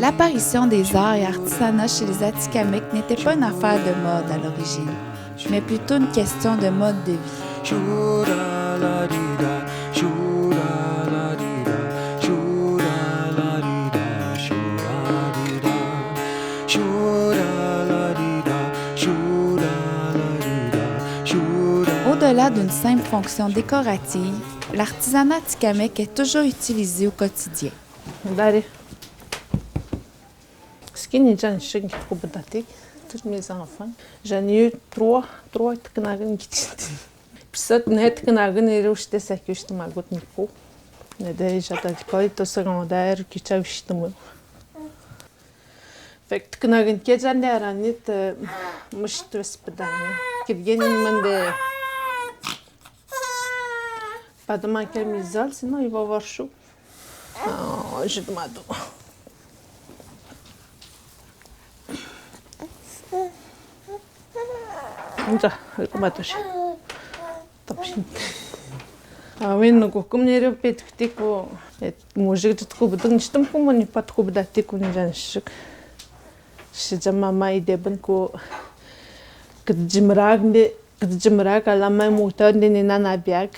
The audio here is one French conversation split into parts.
L'apparition des arts et artisanats chez les Atikamekw n'était pas une affaire de mode à l'origine, mais plutôt une question de mode de vie. Au-delà d'une simple fonction décorative, l'artisanat atikamekw est toujours utilisé au quotidien. Tous mes enfants. J'en ai eu trois tknagen gitsin. Писат не tknagen ирүүштэй сахишт магут нику. Надэ жадад който secondaire кичавштым. Фект ткнаген кезандеранит мыштвс педани. Киргенин менде Падма камизал, sinon il va avoir chaud. Oh, je demande. За, матуш. Топшин. Авин нөгөө нэрэ битгтико мужигдтко бдгнчтам комуни патко бдатико нижаншик. Шижамама идебнко кджимраг аламай мутанди нина бяг.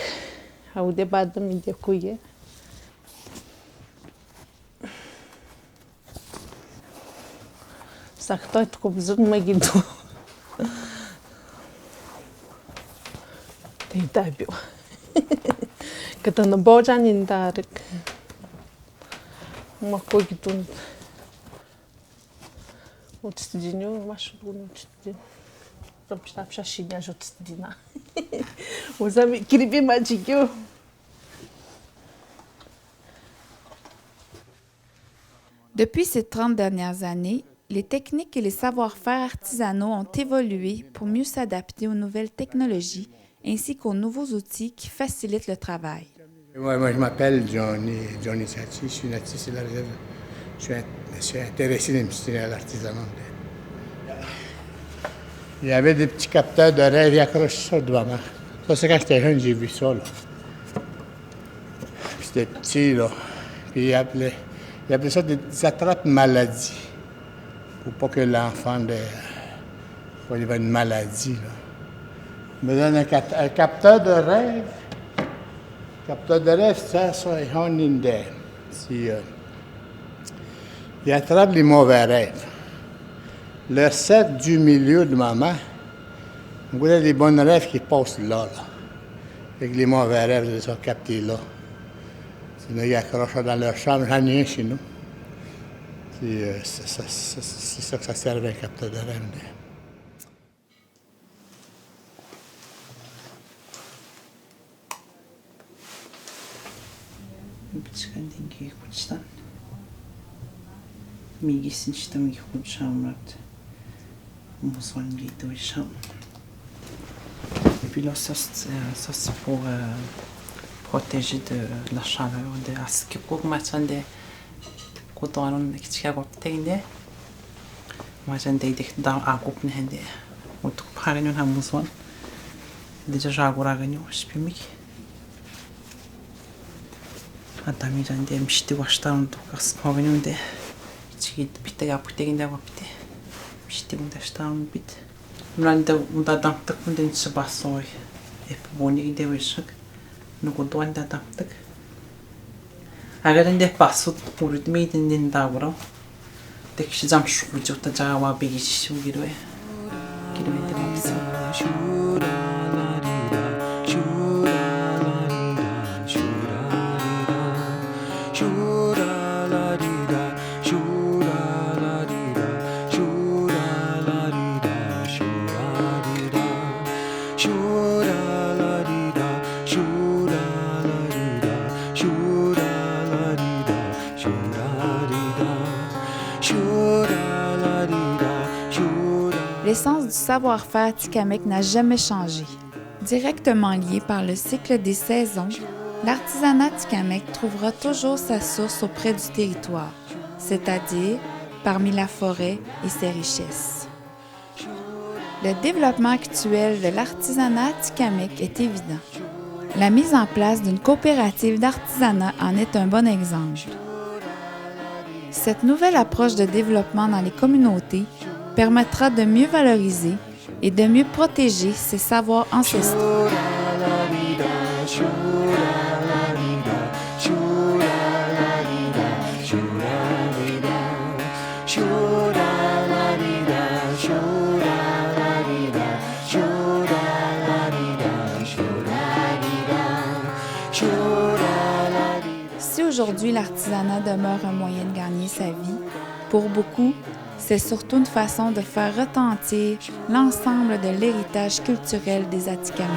Ауде бадам идекуе. Сахтойтко бзун магиду. Тайбио. Като на боджанин дарик. Мако гитун. От студиньо, вашу луну студин. Робштапша шиняж от студина. Озами криби маджигио. Depuis ces 30 dernières années, les techniques et les savoir-faire artisanaux ont évolué pour mieux s'adapter aux nouvelles technologies ainsi qu'aux nouveaux outils qui facilitent le travail. Moi, je m'appelle Johnny Sachi, je suis natif de la réserve. Je suis intéressé à l'artisanat. Il y avait des petits capteurs de rêve accrochés sur devant moi. Ça, c'est quand j'étais jeune, j'ai vu ça. Là. C'était petit, là. Puis il appelait ça des attrapes maladies. Pour pas que l'enfant ait une maladie. Là. Il me donne un capteur de rêve. Capteur de rêve, ça est in there. Il attrape les mauvais rêves. Le cercle du milieu de maman, on voulait des bons rêves qui passent là. Avec les mauvais rêves, ils sont captés là. Sinon, ils accrochent dans leur chambre, j'en ai un chez nous. C'est ça que ça servait, un capteur de rêve. Bitskandin ki kutstan. Migisin çtam ki kutshamrat. Muswan gitu isham. Et puis là, ça c'est pour protéger de la chaleur de aski kugmatsan de kutoanon kitchagopteinde. Masan de da agopne hende. Utuk parinun ham muswan. Déjà jaguraganyo spimik. Адам이란 데 мишти ваштаун тукас хогнун데 чигит питтага путегинда вапте мишти ундаштаун бит мранда ундадамтак унден сбасой бони девишк нуго дуанда дамтак агарен де пасут пурит миден дагро текш замш вучута жава бигишугируе километр мапса L'essence du savoir-faire atikamekw n'a jamais changé. Directement lié par le cycle des saisons, l'artisanat atikamekw trouvera toujours sa source auprès du territoire, c'est-à-dire parmi la forêt et ses richesses. Le développement actuel de l'artisanat atikamekw est évident. La mise en place d'une coopérative d'artisanat en est un bon exemple. Cette nouvelle approche de développement dans les communautés permettra de mieux valoriser et de mieux protéger ces savoirs ancestraux. Si aujourd'hui l'artisanat demeure un moyen de gagner sa vie, pour beaucoup, c'est surtout une façon de faire retentir l'ensemble de l'héritage culturel des Atikamekw.